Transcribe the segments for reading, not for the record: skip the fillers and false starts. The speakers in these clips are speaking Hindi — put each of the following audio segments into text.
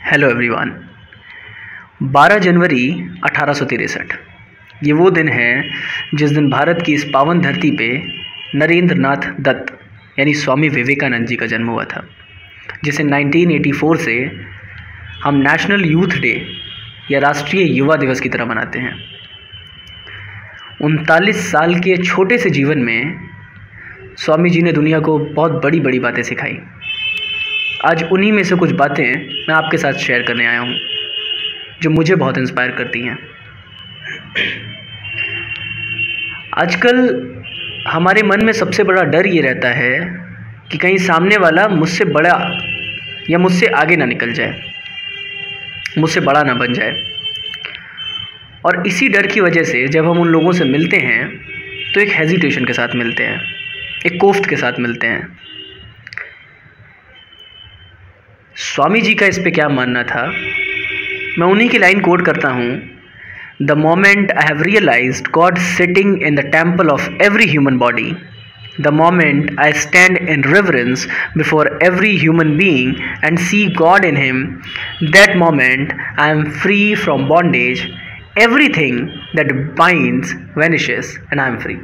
Hello everyone. 12 जनवरी 1863 ये वो दिन है जिस दिन भारत की इस पावन धरती पे नरेंद्र नाथ दत्त यानी स्वामी विवेकानंद जी का जन्म हुआ था, जिसे 1984 से हम नेशनल यूथ डे या राष्ट्रीय युवा दिवस की तरह मनाते हैं। 39 साल के छोटे से जीवन में स्वामी जी ने दुनिया को बहुत बड़ी बड़ी बातें सिखाई। आज उन्हीं में से कुछ बातें मैं आपके साथ शेयर करने आया हूँ जो मुझे बहुत इंस्पायर करती हैं। आजकल हमारे मन में सबसे बड़ा डर ये रहता है कि कहीं सामने वाला मुझसे बड़ा या मुझसे आगे ना निकल जाए, मुझसे बड़ा ना बन जाए। और इसी डर की वजह से जब हम उन लोगों से मिलते हैं तो एक हेजिटेशन के साथ मिलते हैं, एक कोफ्त के साथ मिलते हैं। स्वामी जी का इस पे क्या मानना था, मैं उन्हीं की लाइन कोट करता हूँ। The moment I have realised God sitting in the temple of every human body, the moment I stand in reverence before every human being and see God in him, that moment I am free from bondage, everything that binds vanishes and I am free.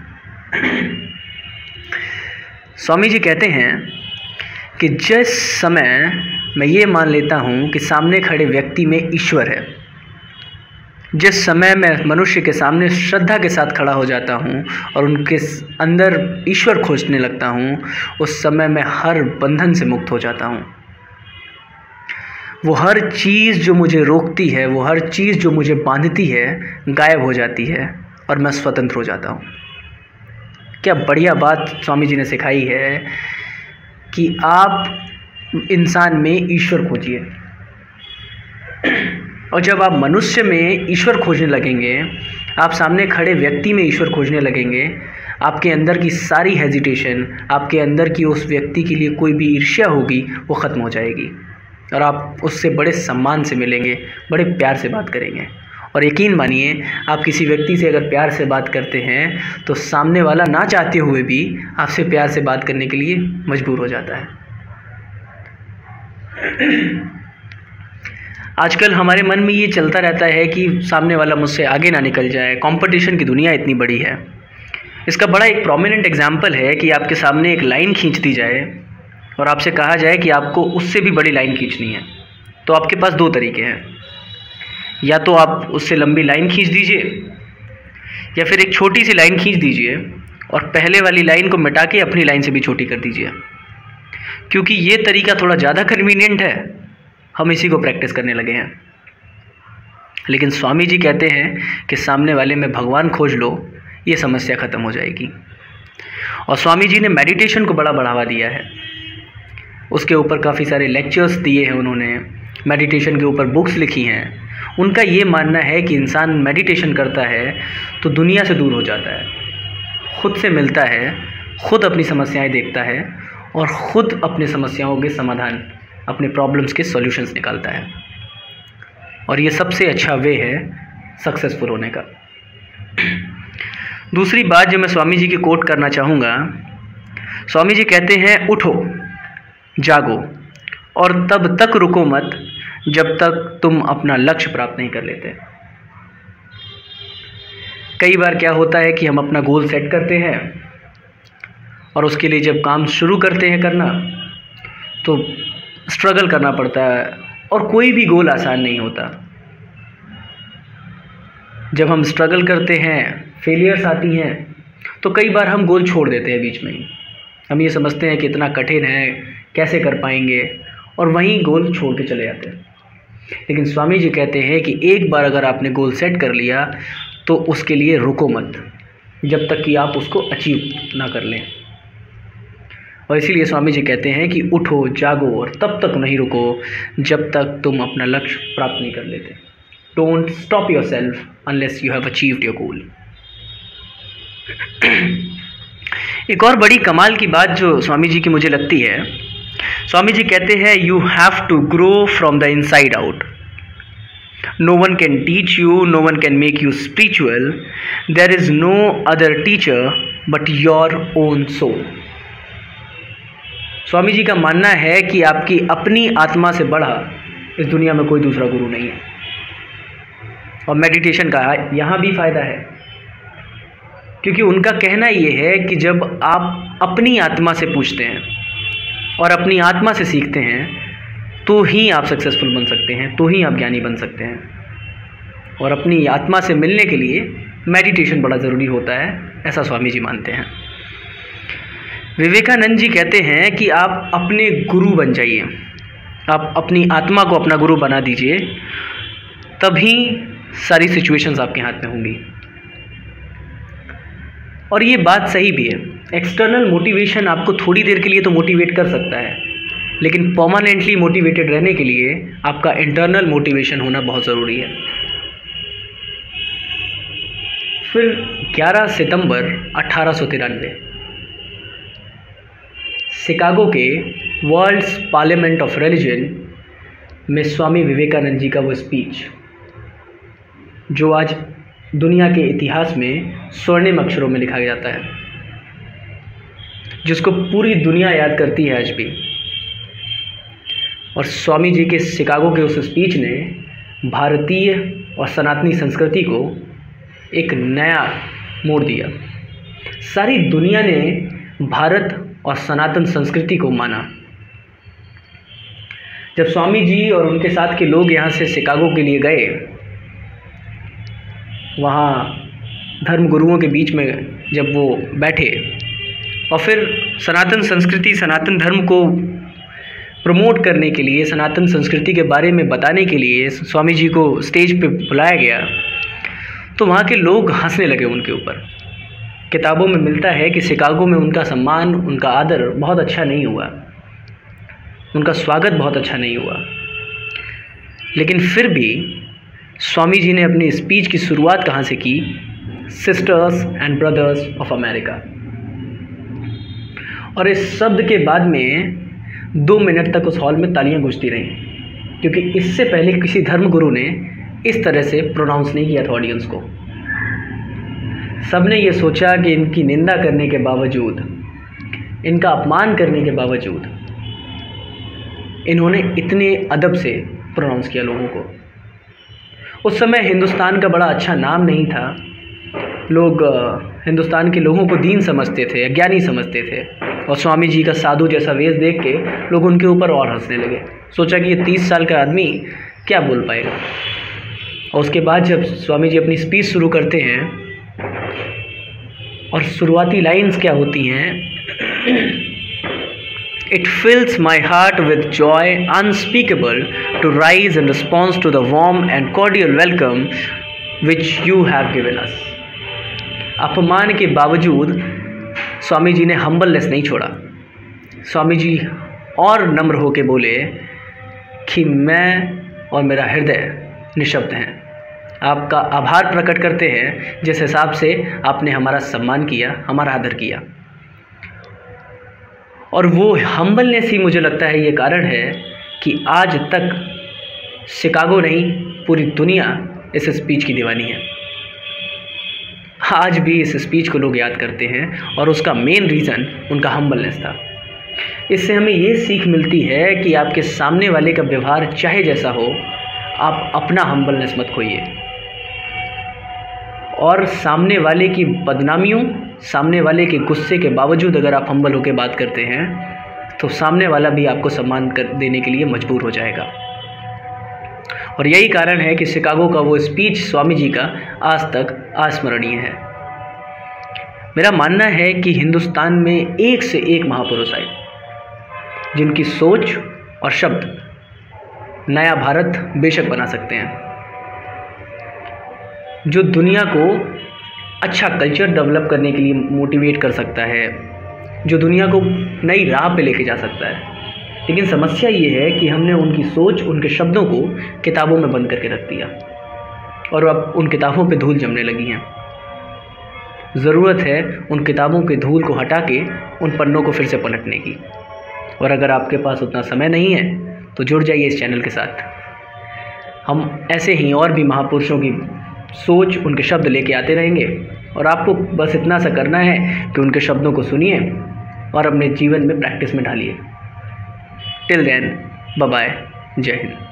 Swami ji कहते हैं कि जिस समय मैं ये मान लेता हूँ कि सामने खड़े व्यक्ति में ईश्वर है, जिस समय मैं मनुष्य के सामने श्रद्धा के साथ खड़ा हो जाता हूँ और उनके अंदर ईश्वर खोजने लगता हूँ, उस समय मैं हर बंधन से मुक्त हो जाता हूँ। वो हर चीज़ जो मुझे रोकती है, वो हर चीज़ जो मुझे बांधती है, गायब हो जाती है और मैं स्वतंत्र हो जाता हूँ। क्या बढ़िया बात स्वामी जी ने सिखाई है कि आप इंसान में ईश्वर खोजिए। और जब आप मनुष्य में ईश्वर खोजने लगेंगे, आप सामने खड़े व्यक्ति में ईश्वर खोजने लगेंगे, आपके अंदर की सारी हेजिटेशन, आपके अंदर की उस व्यक्ति के लिए कोई भी ईर्ष्या होगी वो ख़त्म हो जाएगी और आप उससे बड़े सम्मान से मिलेंगे, बड़े प्यार से बात करेंगे। और यकीन मानिए, आप किसी व्यक्ति से अगर प्यार से बात करते हैं तो सामने वाला ना चाहते हुए भी आपसे प्यार से बात करने के लिए मजबूर हो जाता है। आजकल हमारे मन में ये चलता रहता है कि सामने वाला मुझसे आगे ना निकल जाए, कंपटीशन की दुनिया इतनी बड़ी है। इसका बड़ा एक प्रोमिनेंट एग्जाम्पल है कि आपके सामने एक लाइन खींच दी जाए और आपसे कहा जाए कि आपको उससे भी बड़ी लाइन खींचनी है, तो आपके पास दो तरीके हैं। या तो आप उससे लंबी लाइन खींच दीजिए या फिर एक छोटी सी लाइन खींच दीजिए और पहले वाली लाइन को मिटा के अपनी लाइन से भी छोटी कर दीजिए, क्योंकि ये तरीका थोड़ा ज़्यादा कन्वीनियंट है। हम इसी को प्रैक्टिस करने लगे हैं। लेकिन स्वामी जी कहते हैं कि सामने वाले में भगवान खोज लो, ये समस्या ख़त्म हो जाएगी। और स्वामी जी ने मेडिटेशन को बड़ा बढ़ावा दिया है, उसके ऊपर काफ़ी सारे लेक्चर्स दिए हैं उन्होंने, मेडिटेशन के ऊपर बुक्स लिखी हैं। उनका ये मानना है कि इंसान मेडिटेशन करता है तो दुनिया से दूर हो जाता है, खुद से मिलता है, खुद अपनी समस्याएं देखता है और ख़ुद अपने समस्याओं के समाधान, अपने प्रॉब्लम्स के सॉल्यूशंस निकालता है। और ये सबसे अच्छा वे है सक्सेसफुल होने का। दूसरी बात जो मैं स्वामी जी की कोट करना चाहूँगा, स्वामी जी कहते हैं, उठो, जागो और तब तक रुको मत जब तक तुम अपना लक्ष्य प्राप्त नहीं कर लेते। कई बार क्या होता है कि हम अपना गोल सेट करते हैं और उसके लिए जब काम शुरू करते हैं करना तो स्ट्रगल करना पड़ता है और कोई भी गोल आसान नहीं होता। जब हम स्ट्रगल करते हैं, फेलियर्स आती हैं, तो कई बार हम गोल छोड़ देते हैं बीच में ही। हम ये समझते हैं कि इतना कठिन है, कैसे कर पाएंगे, और वहीं गोल छोड़ के चले जाते हैं। लेकिन स्वामी जी कहते हैं कि एक बार अगर आपने गोल सेट कर लिया तो उसके लिए रुको मत जब तक कि आप उसको अचीव ना कर लें। और इसीलिए स्वामी जी कहते हैं कि उठो, जागो और तब तक नहीं रुको जब तक तुम अपना लक्ष्य प्राप्त नहीं कर लेते। Don't stop your self unless you have achieved your goal. एक और बड़ी कमाल की बात जो स्वामी जी की मुझे लगती है, स्वामी जी कहते हैं, you have to grow from the inside out. No one can teach you, no one can make you spiritual, there is no other teacher but your own soul. Swami ji का मानना है कि आपकी अपनी आत्मा से बढ़ा इस दुनिया में कोई दूसरा गुरु नहीं है। और मेडिटेशन का यहाँ भी फ़ायदा है, क्योंकि उनका कहना ये है कि जब आप अपनी आत्मा से पूछते हैं और अपनी आत्मा से सीखते हैं तो ही आप सक्सेसफुल बन सकते हैं, तो ही आप ज्ञानी बन सकते हैं। और अपनी आत्मा से मिलने के लिए मेडिटेशन बड़ा ज़रूरी होता है, ऐसा स्वामी जी मानते हैं। विवेकानंद जी कहते हैं कि आप अपने गुरु बन जाइए, आप अपनी आत्मा को अपना गुरु बना दीजिए, तभी सारी सिचुएशंस आपके हाथ में होंगी। और ये बात सही भी है। एक्सटर्नल मोटिवेशन आपको थोड़ी देर के लिए तो मोटिवेट कर सकता है, लेकिन परमानेंटली मोटिवेटेड रहने के लिए आपका इंटरनल मोटिवेशन होना बहुत ज़रूरी है। फिर 11 सितंबर 1893 शिकागो के वर्ल्ड्स पार्लियामेंट ऑफ रिलीजन में स्वामी विवेकानंद जी का वो स्पीच, जो आज दुनिया के इतिहास में स्वर्णिम अक्षरों में लिखा जाता है, जिसको पूरी दुनिया याद करती है आज भी। और स्वामी जी के शिकागो के उस स्पीच ने भारतीय और सनातनी संस्कृति को एक नया मोड़ दिया। सारी दुनिया ने भारत और सनातन संस्कृति को माना। जब स्वामी जी और उनके साथ के लोग यहाँ से शिकागो के लिए गए, वहाँ धर्म गुरुओं के बीच में जब वो बैठे और फिर सनातन संस्कृति, सनातन धर्म को प्रमोट करने के लिए, सनातन संस्कृति के बारे में बताने के लिए स्वामी जी को स्टेज पे बुलाया गया, तो वहाँ के लोग हंसने लगे उनके ऊपर। किताबों में मिलता है कि शिकागो में उनका सम्मान, उनका आदर बहुत अच्छा नहीं हुआ, उनका स्वागत बहुत अच्छा नहीं हुआ। लेकिन फिर भी स्वामी जी ने अपनी स्पीच की शुरुआत कहाँ से की? Sisters and brothers of America. और इस शब्द के बाद में 2 मिनट तक उस हॉल में तालियां गूंजती रहीं, क्योंकि इससे पहले किसी धर्म गुरु ने इस तरह से प्रोनाउंस नहीं किया था ऑडियंस को। सबने ये सोचा कि इनकी निंदा करने के बावजूद, इनका अपमान करने के बावजूद इन्होंने इतने अदब से प्रोनाउंस किया लोगों को। उस समय हिंदुस्तान का बड़ा अच्छा नाम नहीं था, लोग हिंदुस्तान के लोगों को दीन समझते थे, अज्ञानी समझते थे, और स्वामी जी का साधु जैसा वेश देख के लोग उनके ऊपर और हंसने लगे। सोचा कि ये 30 साल का आदमी क्या बोल पाएगा। और उसके बाद जब स्वामी जी अपनी स्पीच शुरू करते हैं और शुरुआती लाइंस क्या होती हैं, It fills my heart with joy unspeakable to rise in response to the warm and cordial welcome which you have given us. अपमान के बावजूद स्वामी जी ने हम्बलनेस नहीं छोड़ा। स्वामी जी और नम्र होके बोले कि मैं और मेरा हृदय निःशब्द हैं, आपका आभार प्रकट करते हैं जिस हिसाब से आपने हमारा सम्मान किया, हमारा आदर किया। और वो हम्बलनेस ही मुझे लगता है ये कारण है कि आज तक शिकागो नहीं, पूरी दुनिया इस स्पीच की दीवानी है। आज भी इस स्पीच को लोग याद करते हैं और उसका मेन रीज़न उनका हम्बलनेस था। इससे हमें ये सीख मिलती है कि आपके सामने वाले का व्यवहार चाहे जैसा हो, आप अपना हम्बलनेस मत खोइए। और सामने वाले की बदनामियों, सामने वाले के गुस्से के बावजूद अगर आप हम्बल होकर बात करते हैं तो सामने वाला भी आपको सम्मान देने के लिए मजबूर हो जाएगा। और यही कारण है कि शिकागो का वो स्पीच स्वामी जी का आज तक अस्मरणीय है। मेरा मानना है कि हिंदुस्तान में एक से एक महापुरुष आए जिनकी सोच और शब्द नया भारत बेशक बना सकते हैं, जो दुनिया को अच्छा कल्चर डेवलप करने के लिए मोटिवेट कर सकता है, जो दुनिया को नई राह पे लेके जा सकता है। लेकिन समस्या ये है कि हमने उनकी सोच, उनके शब्दों को किताबों में बंद करके रख दिया और अब उन किताबों पे धूल जमने लगी हैं। ज़रूरत है उन किताबों के धूल को हटा के उन पन्नों को फिर से पलटने की। और अगर आपके पास उतना समय नहीं है तो जुड़ जाइए इस चैनल के साथ। हम ऐसे ही और भी महापुरुषों की सोच, उनके शब्द लेके आते रहेंगे और आपको बस इतना सा करना है कि उनके शब्दों को सुनिए और अपने जीवन में प्रैक्टिस में ढालिए। टिल देन, बाय बाय, जय हिंद।